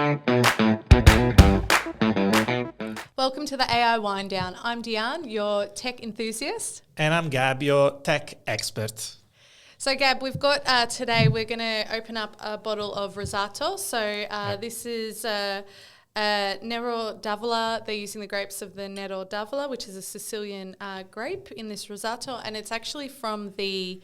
Welcome to the AI Wind Down. I'm Dian, your tech enthusiast. And I'm Gab, your tech expert. So Gab, we've got today, we're going to open up a bottle of Rosato. So this is Nero d'Avola. They're using the grapes of the Nero d'Avola, which is a Sicilian grape in this Rosato. And it's actually from the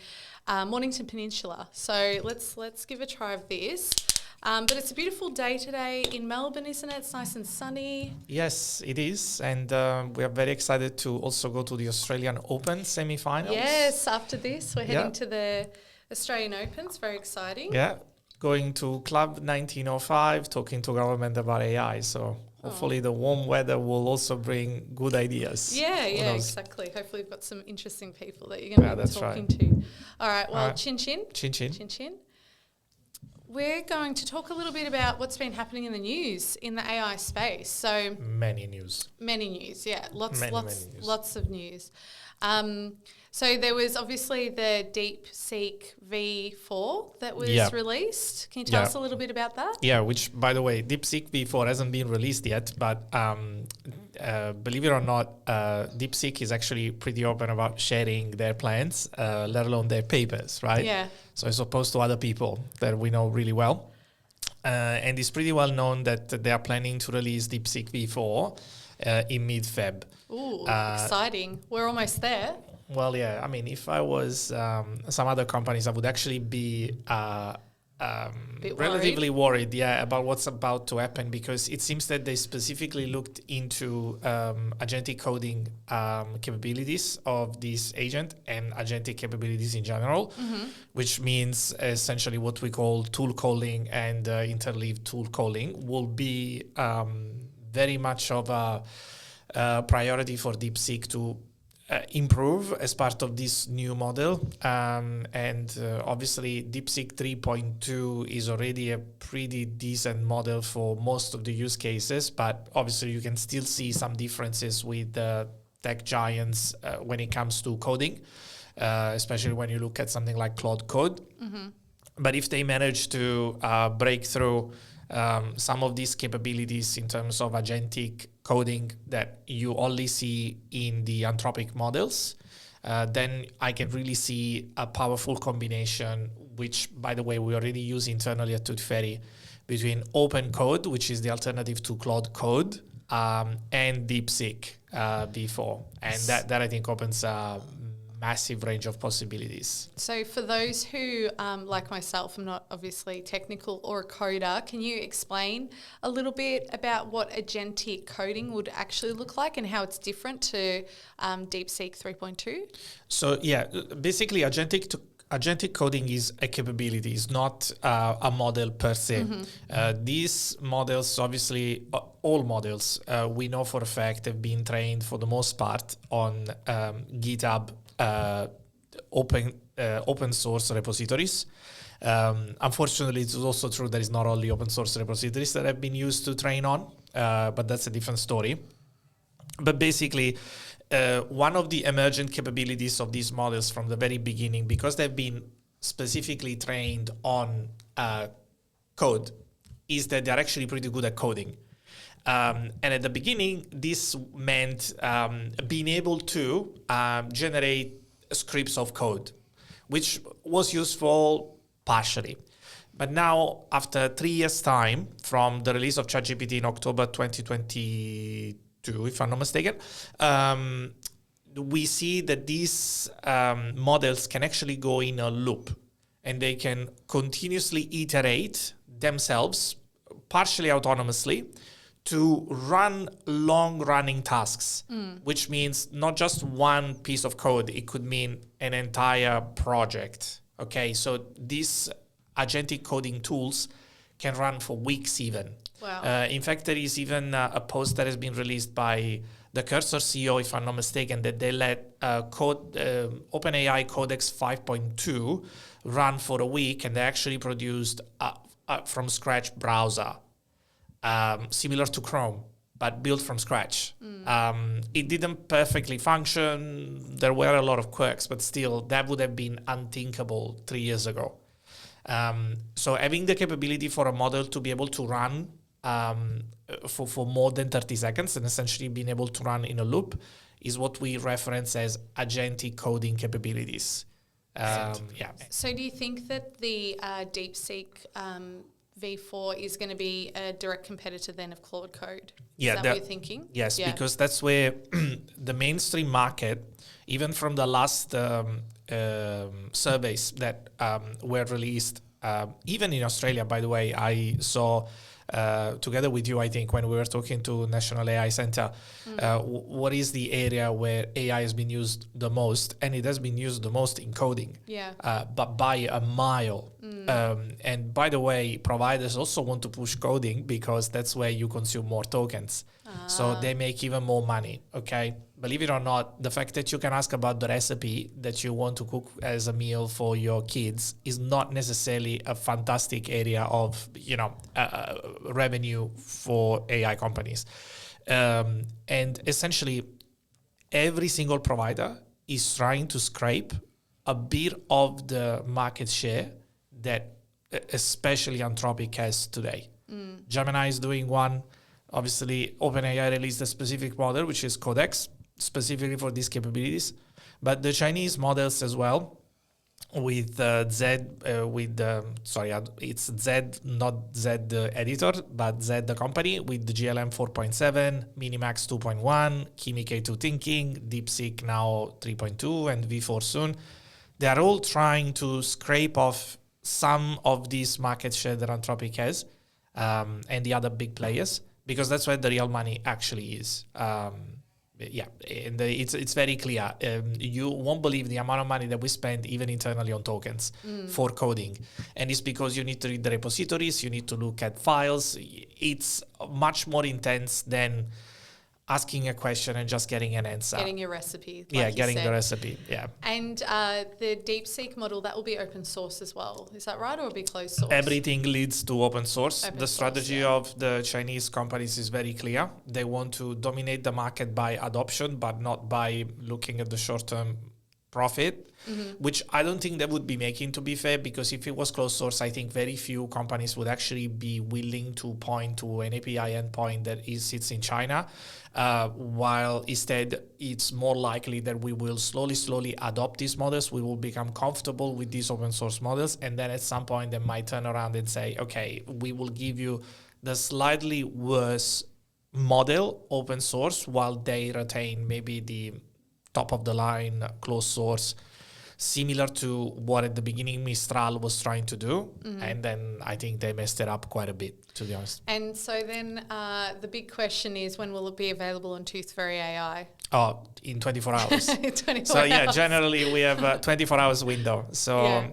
Mornington Peninsula. So let's give a try of this. But it's a beautiful day today in Melbourne, isn't it? It's nice and sunny. Yes, it is. And we are very excited to also go to the Australian Open semi-finals. Yes, after this, we're heading to the Australian Open. It's very exciting. Yeah, going to Club 1905, talking to government about AI. So hopefully the warm weather will also bring good ideas. Yeah, exactly. Hopefully we've got some interesting people that you're going to be talking to. All right, well, chin chin. Chin chin. Chin chin. We're going to talk a little bit about what's been happening in the news in the AI space. So many news, yeah, lots of news. So there was obviously the DeepSeek V4 that was released. Can you tell us a little bit about that? Yeah, which, by the way, DeepSeek V4 hasn't been released yet, but believe it or not, DeepSeek is actually pretty open about sharing their plans, let alone their papers, right? Yeah. So as opposed to other people that we know really well. And it's pretty well known that they are planning to release DeepSeek V4 in mid-Feb. Ooh, exciting. We're almost there. Well, yeah. I mean, if I was some other companies, I would actually be relatively worried, about what's about to happen, because it seems that they specifically looked into agentic coding capabilities of this agent and agentic capabilities in general, which means essentially what we call tool calling and interleaved tool calling will be very much of a priority for DeepSeek to improve as part of this new model. And obviously DeepSeek 3.2 is already a pretty decent model for most of the use cases, but obviously you can still see some differences with the tech giants when it comes to coding, especially when you look at something like Claude Code. But if they manage to break through some of these capabilities in terms of agentic coding that you only see in the Anthropic models, then I can really see a powerful combination, which, by the way, we already use internally at Tutti Ferry, between open code, which is the alternative to Claude Code, and DeepSeek V4. And that I think opens a massive range of possibilities. So for those who, like myself, I'm not obviously technical or a coder, can you explain a little bit about what agentic coding would actually look like and how it's different to DeepSeek 3.2? So basically agentic coding is a capability, it's not a model per se. These models, obviously, all models, we know for a fact have been trained for the most part on GitHub open source repositories. Unfortunately, it's also true that it's not only open source repositories that have been used to train on, but that's a different story. But basically, one of the emergent capabilities of these models from the very beginning, because they've been specifically trained on code, is that they're actually pretty good at coding. And at the beginning, this meant being able to generate scripts of code, which was useful partially. But now, after 3 years' time from the release of ChatGPT in October 2022, if I'm not mistaken, we see that these models can actually go in a loop, and they can continuously iterate themselves, partially autonomously, to run long-running tasks, which means not just one piece of code. It could mean an entire project. Okay, so these agentic coding tools can run for weeks even. Wow. In fact, there is even a post that has been released by the Cursor CEO, if I'm not mistaken, that they let OpenAI Codex 5.2 run for a week, and they actually produced from scratch browser. Similar to Chrome, but built from scratch. It didn't perfectly function. There were a lot of quirks, but still, that would have been unthinkable 3 years ago. So having the capability for a model to be able to run for more than 30 seconds and essentially being able to run in a loop is what we reference as agentic coding capabilities. So do you think that the DeepSeek V4 is going to be a direct competitor then of Claude Code? Is that what you're thinking? Yes, because that's where the mainstream market, even from the last surveys that were released, even in Australia, by the way, I saw together with you, I think, when we were talking to National AI Center, what is the area where AI has been used the most? And it has been used the most in coding, but by a mile. And by the way, providers also want to push coding because that's where you consume more tokens. So they make even more money, okay? Believe it or not, the fact that you can ask about the recipe that you want to cook as a meal for your kids is not necessarily a fantastic area of, revenue for AI companies. And essentially, every single provider is trying to scrape a bit of the market share that especially Anthropic has today. Gemini is doing one. Obviously, OpenAI released a specific model, which is Codex, specifically for these capabilities. But the Chinese models as well, with it's Z, not Z the editor, but Z the company, with the GLM 4.7, Minimax 2.1, Kimi K2 Thinking, DeepSeek now 3.2, and V4 soon. They are all trying to scrape off some of this market share that Anthropic has and the other big players, because that's where the real money actually is. And it's very clear. You won't believe the amount of money that we spend even internally on tokens for coding. And it's because you need to read the repositories, you need to look at files. It's much more intense than asking a question and just getting an answer. Getting your recipe. Getting the recipe. Yeah. And the DeepSeek model, that will be open source as well. Is that right? Or will it be closed source? Everything leads to open source. The strategy of the Chinese companies is very clear. They want to dominate the market by adoption, but not by looking at the short-term profit, which I don't think they would be making, to be fair, because if it was closed source, I think very few companies would actually be willing to point to an API endpoint that sits in China, while instead it's more likely that we will slowly adopt these models. We will become comfortable with these open source models, and then at some point they might turn around and say, okay, we will give you the slightly worse model open source while they retain maybe the top of the line closed source, similar to what at the beginning Mistral was trying to do. And then I think they messed it up quite a bit, to be honest. And so then the big question is, when will it be available on Tooth Fairy AI? Oh, in 24 hours. 24 so hours. Yeah, generally we have a 24 hours window. So,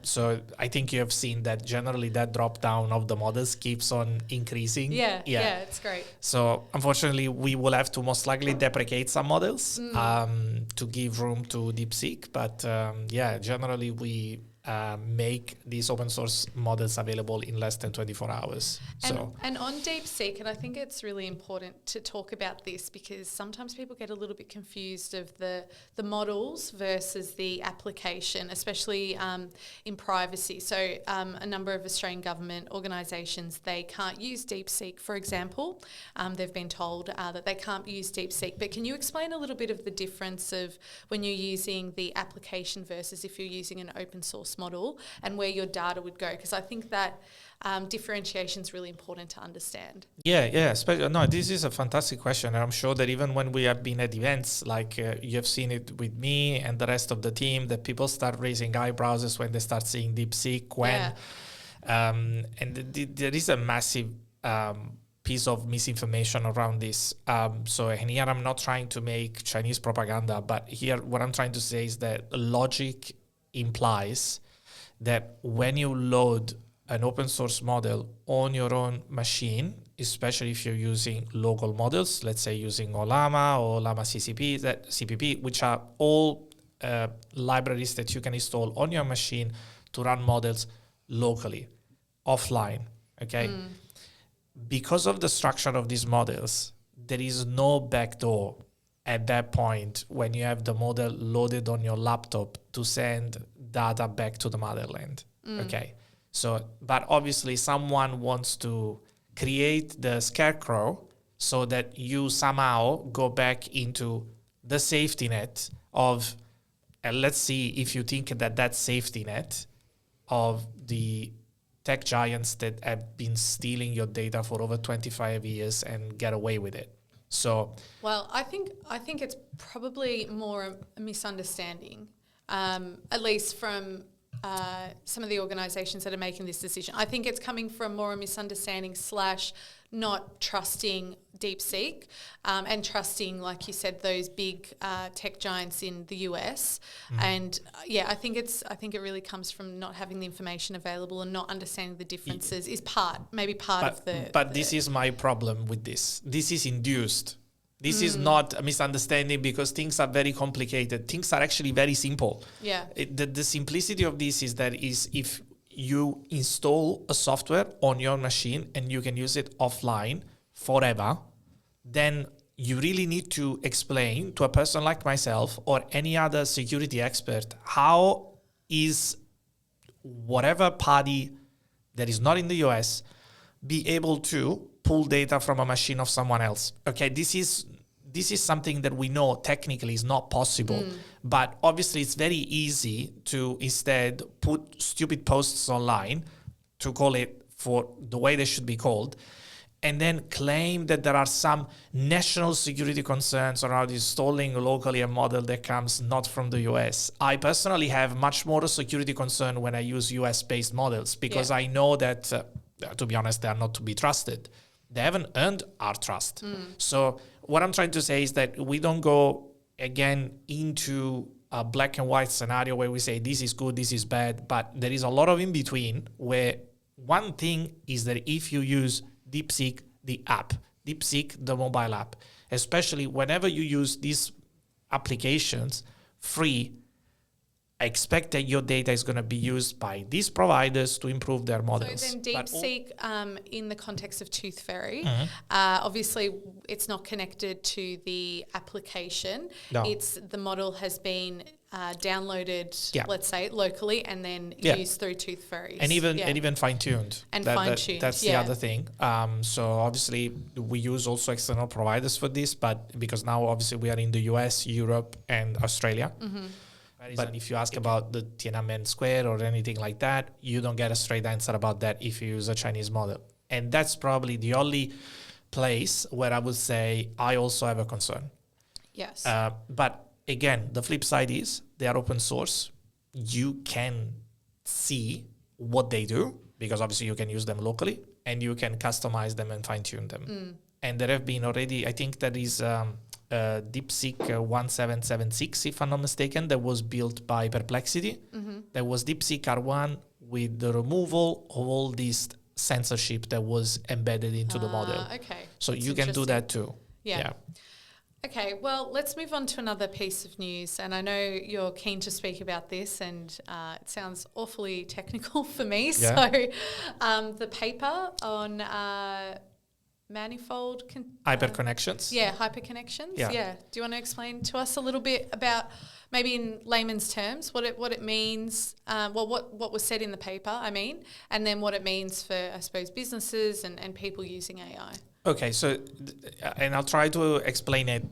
so I think you have seen that generally that drop down of the models keeps on increasing. Yeah, it's great. So unfortunately, we will have to most likely deprecate some models to give room to DeepSeek. But generally we make these open source models available in less than 24 hours. And on DeepSeek, and I think it's really important to talk about this because sometimes people get a little bit confused of the models versus the application, especially in privacy. So a number of Australian government organisations, they can't use DeepSeek, for example. They've been told that they can't use DeepSeek. But can you explain a little bit of the difference of when you're using the application versus if you're using an open source model and where your data would go? Because I think that differentiation is really important to understand. This is a fantastic question. And I'm sure that even when we have been at events, like you have seen it with me and the rest of the team, that people start raising eyebrows when they start seeing DeepSeek and there is a massive piece of misinformation around this. And here I'm not trying to make Chinese propaganda, but here what I'm trying to say is that logic implies that when you load an open source model on your own machine, especially if you're using local models, let's say using Olama or Llama CPP, which are all libraries that you can install on your machine to run models locally, offline, okay? Because of the structure of these models, there is no backdoor at that point when you have the model loaded on your laptop to send data back to the motherland. Okay. So, but obviously someone wants to create the scarecrow so that you somehow go back into the safety net of, and let's see if you think that safety net of the tech giants that have been stealing your data for over 25 years and get away with it. So, well, I think it's probably more a misunderstanding, at least from some of the organisations that are making this decision. I think it's coming from more a misunderstanding / not trusting DeepSeek and trusting, like you said, those big tech giants in the US. And I think it really comes from not having the information available and not understanding the differences is part of the. But this is my problem with this. This is induced. This is not a misunderstanding because things are very complicated. Things are actually very simple. Yeah. The simplicity of this is that if you install a software on your machine and you can use it offline forever, then you really need to explain to a person like myself or any other security expert how is whatever party that is not in the US be able to pull data from a machine of someone else. Okay, this is something that we know technically is not possible, but obviously it's very easy to instead put stupid posts online, to call it for the way they should be called, and then claim that there are some national security concerns around installing locally a model that comes not from the US. I personally have much more security concern when I use US-based models because I know that, to be honest, they are not to be trusted. They haven't earned our trust. So what I'm trying to say is that we don't go, again, into a black and white scenario where we say this is good, this is bad, but there is a lot of in between where one thing is that if you use DeepSeek, the app, DeepSeek, the mobile app, especially whenever you use these applications free, I expect that your data is going to be used by these providers to improve their models. So then DeepSeek, in the context of Tooth Fairy, obviously it's not connected to the application. No. It's the model has been downloaded, let's say, locally and then used through Tooth Fairies. And even fine-tuned. Fine-tuned, That's the other thing. So obviously we use also external providers for this, but because now obviously we are in the US, Europe, and Australia. But if you ask about the Tiananmen Square or anything like that, you don't get a straight answer about that if you use a Chinese model. And that's probably the only place where I would say I also have a concern. Yes. But again, the flip side is they are open source. You can see what they do because obviously you can use them locally and you can customize them and fine-tune them. And there have been already, I think there is... DeepSeek 1776, if I'm not mistaken, that was built by Perplexity. That was DeepSeek R1 with the removal of all this censorship that was embedded into the model. Okay. So you can do that too. Yeah. Okay, well, let's move on to another piece of news. And I know you're keen to speak about this, and it sounds awfully technical for me. Yeah. So the paper on... manifold hyperconnections. Hyperconnections. Yeah. Do you want to explain to us a little bit about, maybe in layman's terms, what it means? What was said in the paper, and then what it means for, I suppose, businesses and people using AI. Okay, so and I'll try to explain it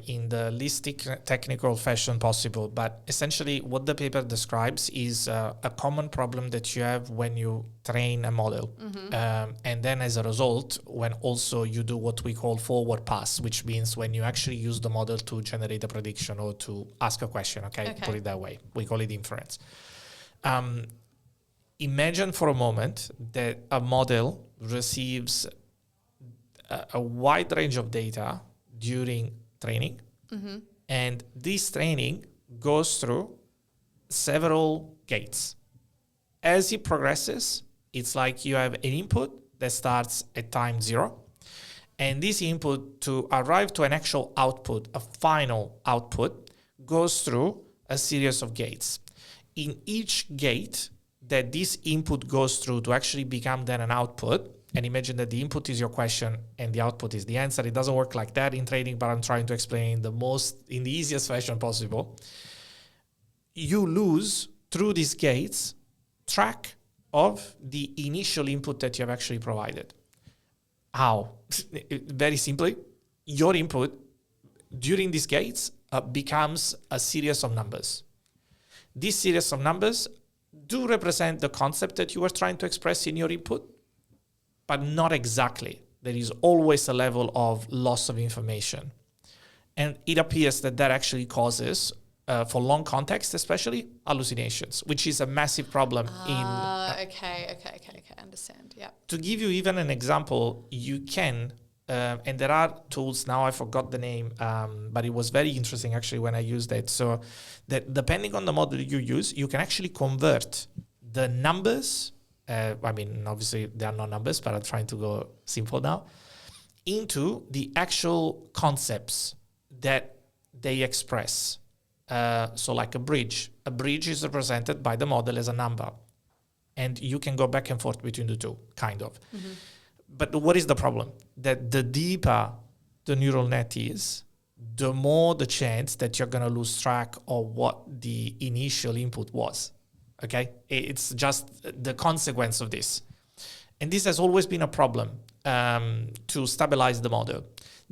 in the least technical fashion possible. But essentially, what the paper describes is a common problem that you have when you train a model, and then as a result, when also you do what we call forward pass, which means when you actually use the model to generate a prediction or to ask a question. Okay. Put it that way. We call it inference. Imagine for a moment that a model receives a wide range of data during training, and this training goes through several gates. As it progresses, it's like you have an input that starts at time 0, and this input, to arrive to an actual output, a final output, goes through a series of gates. In each gate that this input goes through to actually become then an output, and imagine that the input is your question and the output is the answer. It doesn't work like that in trading, but I'm trying to explain in the easiest fashion possible. You lose, through these gates, track of the initial input that you have actually provided. How? Very simply, your input during these gates becomes a series of numbers. This series of numbers do represent the concept that you were trying to express in your input, but not exactly. There is always a level of loss of information. And it appears that actually causes, for long context especially, hallucinations, which is a massive problem Okay, understand, yeah. To give you even an example, you can, and there are tools, now I forgot the name, but it was very interesting actually when I used it. So that depending on the model you use, you can actually convert the numbers, obviously they are not numbers, but I'm trying to go simple now, into the actual concepts that they express. So like a bridge is represented by the model as a number. And you can go back and forth between the two, kind of. Mm-hmm. But what is the problem? That the deeper the neural net is, the more the chance that you're going to lose track of what the initial input was. Okay? It's just the consequence of this. And this has always been a problem to stabilize the model.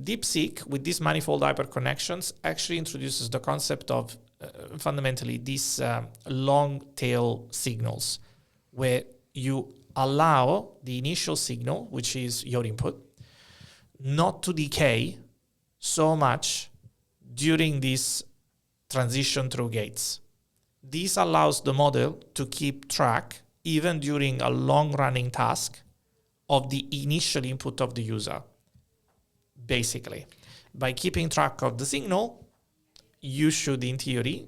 DeepSeek, with these manifold hyperconnections, actually introduces the concept of fundamentally these long tail signals, where you allow the initial signal, which is your input, not to decay so much during this transition through gates. This allows the model to keep track, even during a long-running task, of the initial input of the user. Basically, by keeping track of the signal, you should, in theory,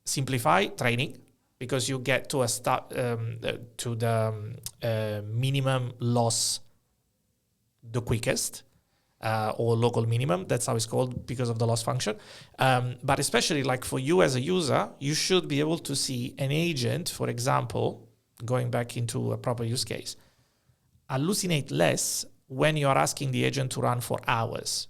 simplify training, because you get to the minimum loss the quickest, or local minimum, that's how it's called because of the loss function. But especially like for you as a user, you should be able to see an agent, for example, going back into a proper use case, hallucinate less when you are asking the agent to run for hours.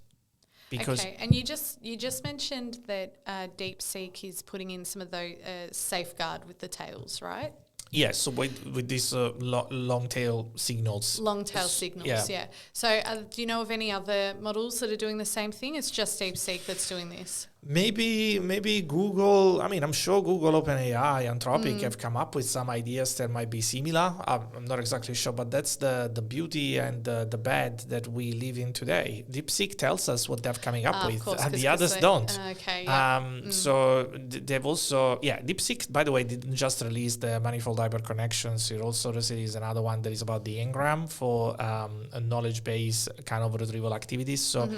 Because okay, and you just mentioned that DeepSeek is putting in some of those safeguard with the tails, right? Yes, so with these long tail signals. Long tail signals, yeah. So do you know of any other models that are doing the same thing? It's just DeepSeek that's doing this. Maybe Google, I'm sure Google, OpenAI, Anthropic have come up with some ideas that might be similar. I'm not exactly sure, but that's the beauty and the bad that we live in today. DeepSeek tells us what they're coming up with, and the others don't. Okay, yeah. So they've also, DeepSeek, by the way, didn't just release the manifold hyperconnections. It also released another one that is about the engram for a knowledge-based kind of retrieval activities. So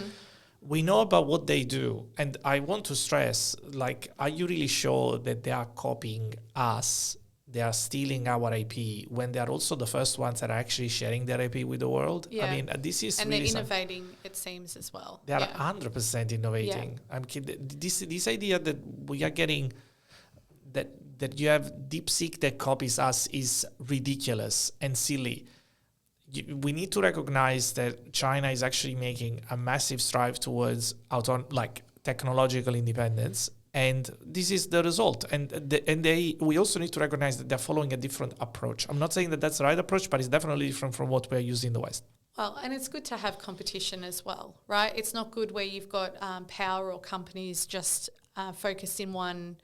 we know about what they do. And I want to stress, are you really sure that they are copying us? They are stealing our IP when they are also the first ones that are actually sharing their IP with the world? Yeah. This is and really they're innovating, it seems, as well. They are 100% innovating. Yeah. I'm kidding. This idea that we are getting that you have DeepSeek that copies us is ridiculous and silly. We need to recognize that China is actually making a massive strive towards technological independence, and this is the result. We also need to recognize that they're following a different approach. I'm not saying that that's the right approach, but it's definitely different from what we're using in the West. Well, and it's good to have competition as well, right? It's not good where you've got power or companies just focused in one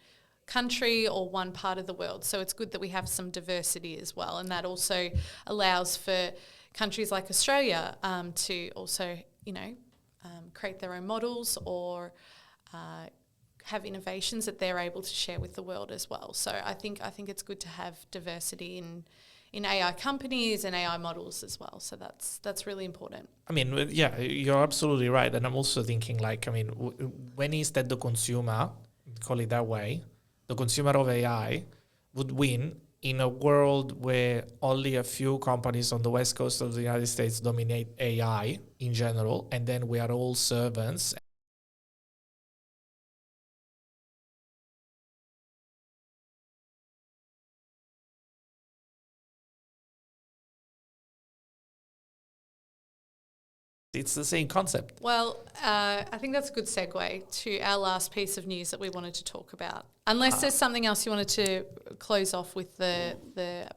country or one part of the world. So it's good that we have some diversity as well, and that also allows for countries like Australia to also, create their own models or have innovations that they're able to share with the world as well. So I think it's good to have diversity in AI companies and AI models as well. So that's really important. You're absolutely right. And I'm also thinking when is that the consumer, call it that way, the consumer of AI would win in a world where only a few companies on the west coast of the United States dominate AI in general, and then we are all servants. It's the same concept. Well, I think that's a good segue to our last piece of news that we wanted to talk about. Unless there's something else you wanted to close off with the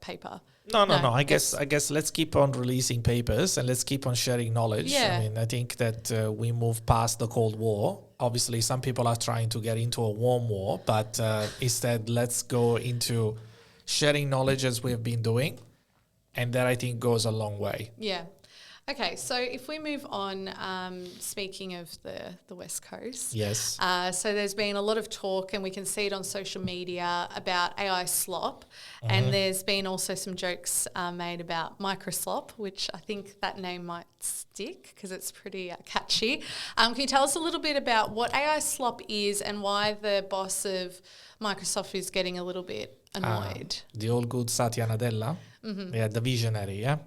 paper. No. I guess let's keep on releasing papers and let's keep on sharing knowledge. Yeah. I mean, I think that we move past the Cold War. Obviously, some people are trying to get into a warm war, but instead, let's go into sharing knowledge as we have been doing. And that, I think, goes a long way. Yeah. Okay, so if we move on, speaking of the West Coast. Yes. So there's been a lot of talk, and we can see it on social media, about AI slop. And there's been also some jokes made about Microslop, which I think that name might stick because it's pretty catchy. Can you tell us a little bit about what AI slop is and why the boss of Microsoft is getting a little bit annoyed? The old good Satya Nadella. Yeah, the visionary, yeah?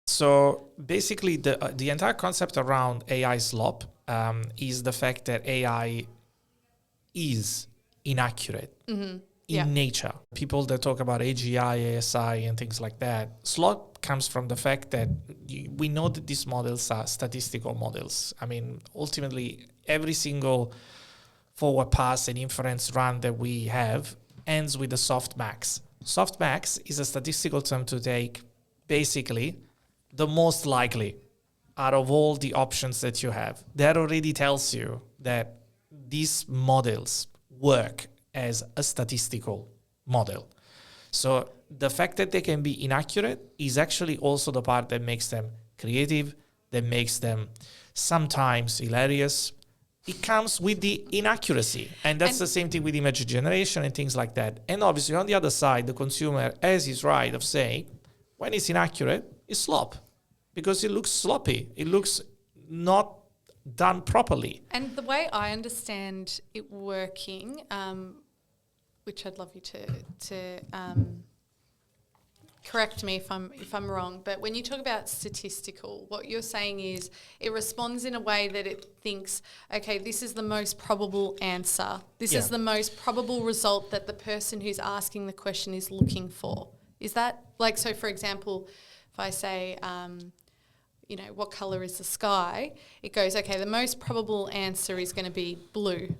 So basically, the entire concept around AI slop is the fact that AI is inaccurate in nature. People that talk about AGI, ASI, and things like that, slop comes from the fact that we know that these models are statistical models. I mean, ultimately, every single forward pass and inference run that we have ends with a softmax. Softmax is a statistical term to take basically the most likely out of all the options that you have. That already tells you that these models work as a statistical model. So the fact that they can be inaccurate is actually also the part that makes them creative, that makes them sometimes hilarious. It comes with the inaccuracy. And that's the same thing with image generation and things like that. And obviously on the other side, the consumer, as is right of saying, when it's inaccurate, it's slop. Because it looks sloppy. It looks not done properly. And the way I understand it working, which I'd love you to correct me if I'm wrong, but when you talk about statistical, what you're saying is it responds in a way that it thinks, okay, this is the most probable answer. This is the most probable result that the person who's asking the question is looking for. Is that like, so for example, if I say, what color is the sky? It goes, okay, the most probable answer is going to be blue.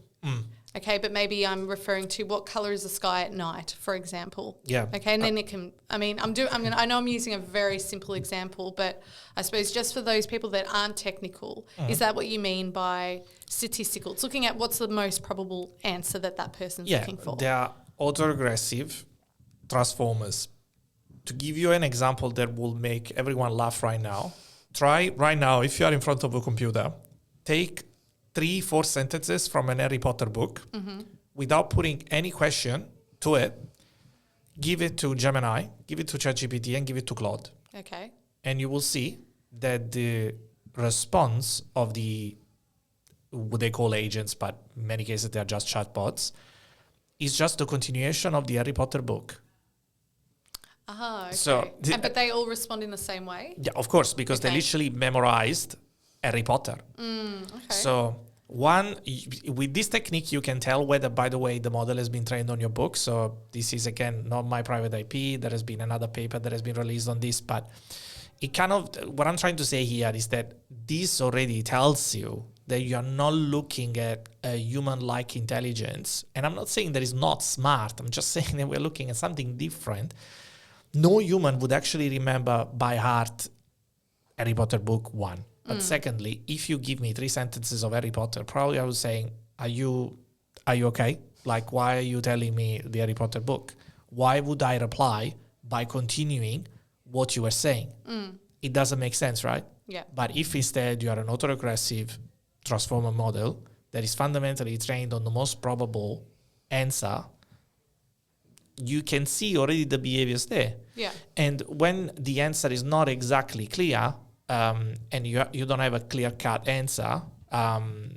Okay, but maybe I'm referring to what color is the sky at night, for example. Yeah. Okay, and then it can. I mean, I know I'm using a very simple example, but I suppose just for those people that aren't technical, is that what you mean by statistical? It's looking at what's the most probable answer that person's looking for. They are autoregressive transformers. To give you an example that will make everyone laugh right now, try right now, if you are in front of a computer, take 3-4 sentences from an Harry Potter book without putting any question to it, give it to Gemini, give it to ChatGPT, and give it to Claude. Okay. And you will see that the response of what they call agents, but in many cases they are just chatbots, is just a continuation of the Harry Potter book. Okay. So, but they all respond in the same way? Yeah, of course, because they literally memorized Harry Potter. Okay. So with this technique, you can tell whether, by the way, the model has been trained on your book. So this is, again, not my private IP. There has been another paper that has been released on this. But it kind of, what I'm trying to say here is that this already tells you that you're not looking at a human-like intelligence. And I'm not saying that it's not smart. I'm just saying that we're looking at something different. No human would actually remember by heart Harry Potter book 1. But secondly, if you give me 3 sentences of Harry Potter, probably I was saying, are you okay? Like, why are you telling me the Harry Potter book? Why would I reply by continuing what you were saying? It doesn't make sense, right? Yeah. But if instead you are an autoregressive transformer model that is fundamentally trained on the most probable answer, you can see already the behaviors there. Yeah. And when the answer is not exactly clear, and you don't have a clear-cut answer,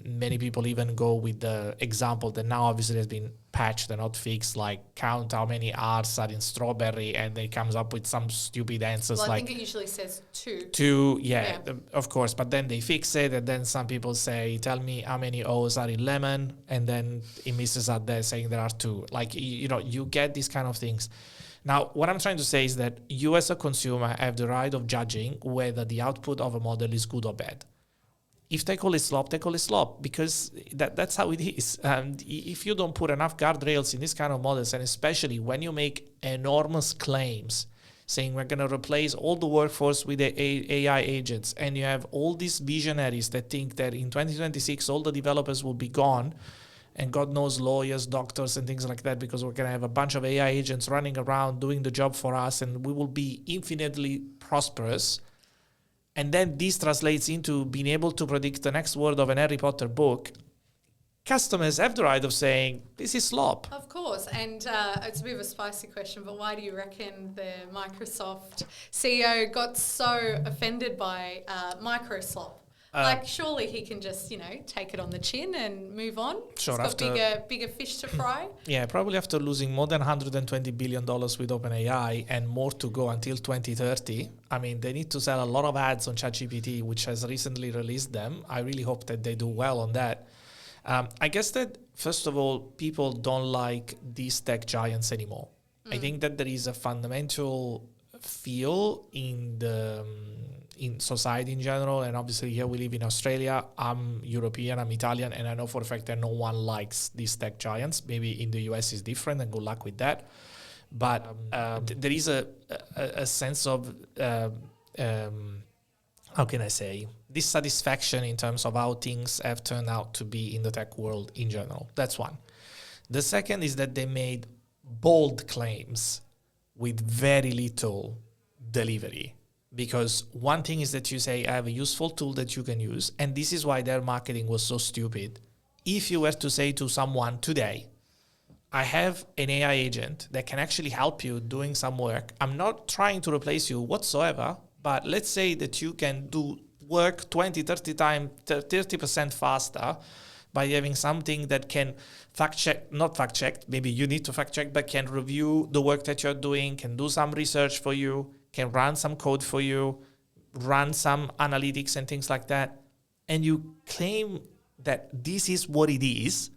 many people even go with the example that now obviously has been patched and not fixed, like count how many R's are in strawberry, and it comes up with some stupid answers. Well, I like think it usually says 2. 2, of course. But then they fix it, and then some people say, tell me how many O's are in lemon, and then it misses out there saying there are 2. Like, you get these kind of things. Now, what I'm trying to say is that you as a consumer have the right of judging whether the output of a model is good or bad. If they call it slop, they call it slop, because that's how it is. And if you don't put enough guardrails in this kind of models, and especially when you make enormous claims saying we're going to replace all the workforce with the AI agents. And you have all these visionaries that think that in 2026, all the developers will be gone. And God knows lawyers, doctors, and things like that, because we're going to have a bunch of AI agents running around doing the job for us, and we will be infinitely prosperous. And then this translates into being able to predict the next word of an Harry Potter book. Customers have the right of saying, this is slop. Of course, and it's a bit of a spicy question, but why do you reckon the Microsoft CEO got so offended by Microslop? Surely he can just, take it on the chin and move on. Sure, He's got bigger fish to fry. Yeah, probably after losing more than $120 billion with OpenAI and more to go until 2030. I mean, they need to sell a lot of ads on ChatGPT, which has recently released them. I really hope that they do well on that. I guess that, first of all, people don't like these tech giants anymore. I think that there is a fundamental feel in society in general, and obviously here we live in Australia. I'm European, I'm Italian, and I know for a fact that no one likes these tech giants. Maybe in the US is different, and good luck with that. But there is a sense of, how can I say, dissatisfaction in terms of how things have turned out to be in the tech world in general. That's one. The second is that they made bold claims with very little delivery. Because one thing is that you say, I have a useful tool that you can use. And this is why their marketing was so stupid. If you were to say to someone today, I have an AI agent that can actually help you doing some work. I'm not trying to replace you whatsoever, but let's say that you can do work 30% faster by having something that can not fact check, maybe you need to fact check, but can review the work that you're doing, can do some research for you, can run some code for you, run some analytics and things like that, and you claim that this is what it is,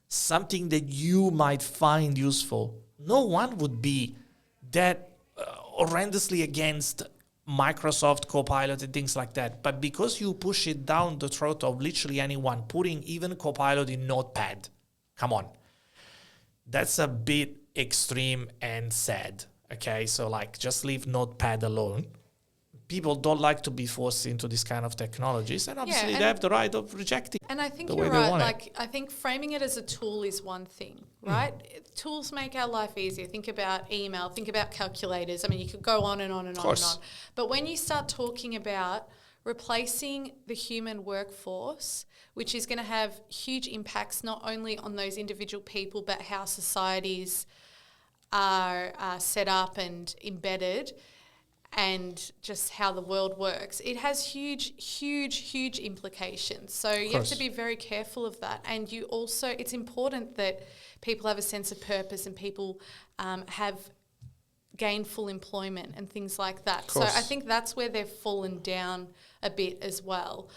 something that you might find useful, no one would be that horrendously against Microsoft Copilot and things like that. But because you push it down the throat of literally anyone, putting even Copilot in Notepad, come on, that's a bit extreme and sad. Okay, so just leave Notepad alone. People don't like to be forced into this kind of technologies, and obviously they have the right of rejecting. And I think you're right. I think framing it as a tool is one thing, right? Tools make our life easier. Think about email, think about calculators. I mean, you could go on and on and on and on. But when you start talking about replacing the human workforce, which is going to have huge impacts not only on those individual people, but how societies are set up and embedded, and just how the world works, it has huge implications. So you have to be very careful of that. And you also, it's important that people have a sense of purpose and people have gainful employment and things like that. So I think that's where they've fallen down a bit as well,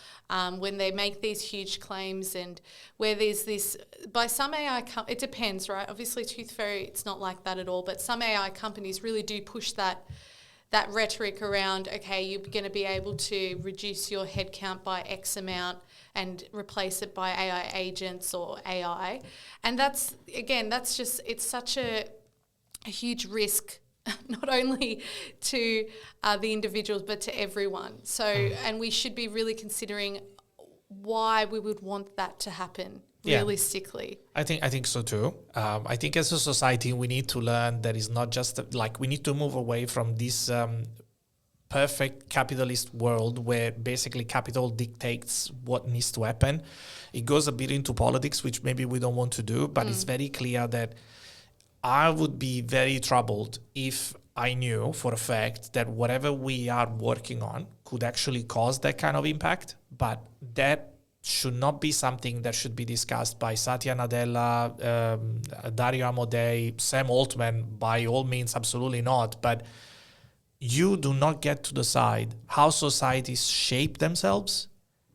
when they make these huge claims, and where there's this, by some AI, it depends, right? Obviously Tooth Fairy, it's not like that at all, but some AI companies really do push that rhetoric around, okay, you're going to be able to reduce your headcount by X amount and replace it by AI agents or AI. And that's just, it's such a huge risk, not only to the individuals, but to everyone. So, and we should be really considering why we would want that to happen. Realistically, I think so too. I think as a society we need to learn that it's not just we need to move away from this perfect capitalist world where basically capital dictates what needs to happen. It goes a bit into politics, which maybe we don't want to do, but it's very clear that I would be very troubled if I knew for a fact that whatever we are working on could actually cause that kind of impact, but that should not be something that should be discussed by Satya Nadella, Dario Amodei, Sam Altman, by all means, absolutely not. But you do not get to decide how societies shape themselves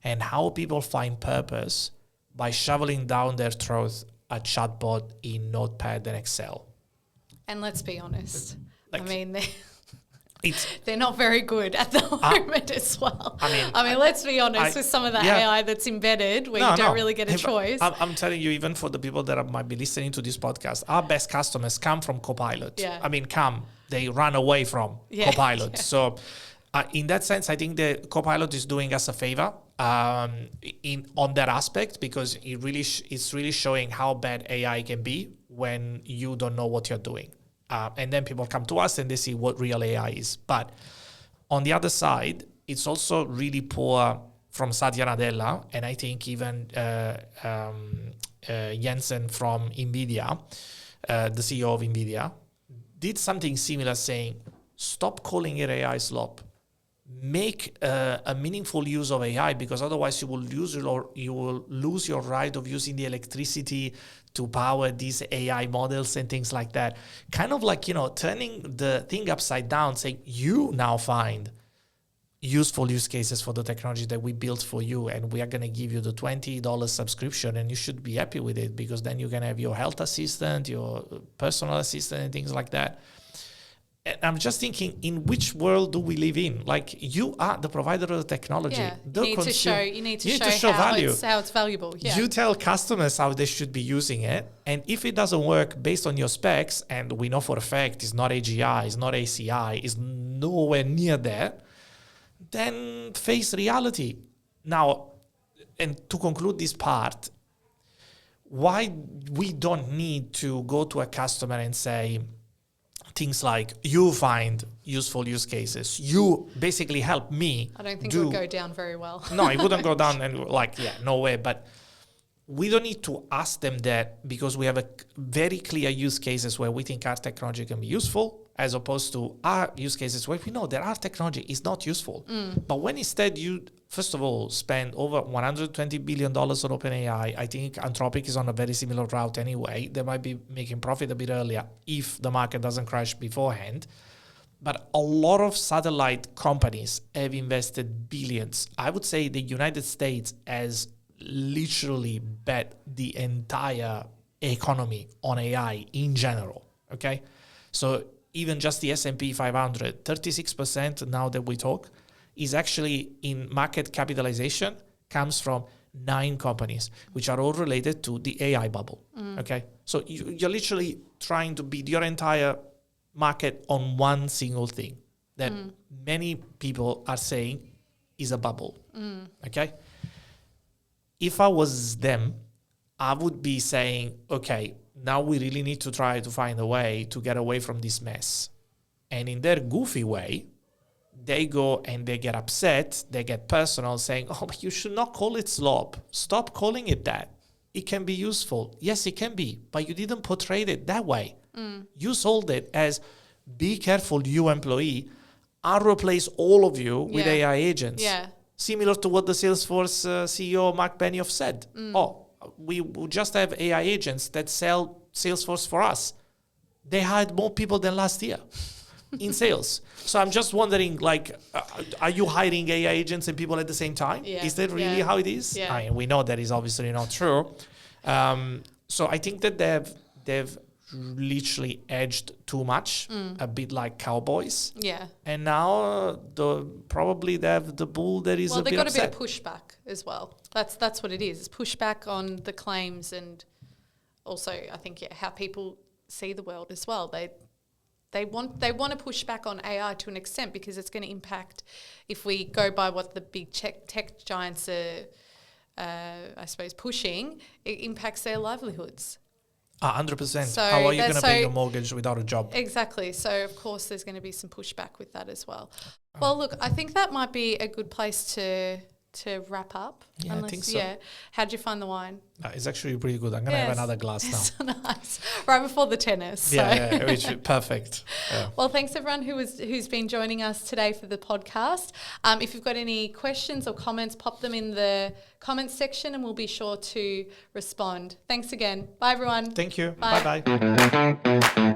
and how people find purpose by shoveling down their throats a chatbot in Notepad and Excel. And let's be honest, they're not very good at the moment as well. I mean, let's be honest, with some of the AI that's embedded where you don't really get a choice. I'm telling you, even for the people that might be listening to this podcast, our best customers come from Copilot. Yeah. I mean, come. They run away from Yeah. Copilot. Yeah. So in that sense, I think the Copilot is doing us a favor on that aspect, because it's really showing how bad AI can be when you don't know what you're doing. And then people come to us and they see what real AI is. But on the other side, it's also really poor from Satya Nadella, and I think even Jensen from NVIDIA, the CEO of NVIDIA, did something similar, saying, stop calling it AI slop. Make a meaningful use of AI, because otherwise you will lose your right of using the electricity to power these AI models and things like that. Kind of like, turning the thing upside down, saying you now find useful use cases for the technology that we built for you, and we are going to give you the $20 subscription, and you should be happy with it, because then you can have your health assistant, your personal assistant, and things like that. And I'm just thinking, in which world do we live in? Like, you are the provider of the technology. Yeah, you need to show how value. It's valuable. Yeah. You tell customers how they should be using it. And if it doesn't work based on your specs, and we know for a fact it's not AGI, it's not ACI, it's nowhere near there, then face reality. Now, and to conclude this part, why we don't need to go to a customer and say things like, you find useful use cases, you basically help me. I don't think it would go down very well. No, it wouldn't go down, and no way. But we don't need to ask them that, because we have a very clear use cases where we think our technology can be useful, as opposed to our use cases where we know that our technology is not useful. But when instead you, first of all, spend over $120 billion on OpenAI, I think Anthropic is on a very similar route anyway. They might be making profit a bit earlier if the market doesn't crash beforehand. But a lot of satellite companies have invested billions. I would say the United States has literally bet the entire economy on AI in general, okay? So even just the S&P 500, 36% now that we talk, is actually in market capitalization, comes from 9 companies, which are all related to the AI bubble, okay? So you're literally trying to build your entire market on one single thing that many people are saying is a bubble, okay? If I was them, I would be saying, okay, now we really need to try to find a way to get away from this mess. And in their goofy way, they go and they get upset, they get personal, saying, oh, but you should not call it slop. Stop calling it that. It can be useful. Yes, it can be, but you didn't portray it that way. You sold it as, be careful, you employee, I'll replace all of you with AI agents. Yeah. Similar to what the Salesforce CEO Mark Benioff said. We will just have AI agents that sell Salesforce for us. They hired more people than last year in sales. So I'm just wondering, are you hiring AI agents and people at the same time? Yeah. Is that really how it is? Yeah. I mean, we know that is obviously not true. So I think that they've literally edged too much, a bit like cowboys. Yeah. And now probably they have the bull that is a bit upset. Well, they've got a bit of pushback as well. That's what it is. It's pushback on the claims, and also I think how people see the world as well. They want to push back on AI to an extent, because it's going to impact, if we go by what the big tech giants are, I suppose, pushing, it impacts their livelihoods. 100%. So how are you going to pay your mortgage without a job? Exactly. So, of course, there's going to be some pushback with that as well. Well, look, I think that might be a good place to wrap up. Yeah, I think so. Yeah. How'd you find the wine? It's actually pretty good. I'm going to have another glass now. So nice. Right before the tennis. So. Yeah, which is perfect. Yeah. Well, thanks everyone who's been joining us today for the podcast. If you've got any questions or comments, pop them in the comments section and we'll be sure to respond. Thanks again. Bye, everyone. Thank you. Bye. Bye-bye.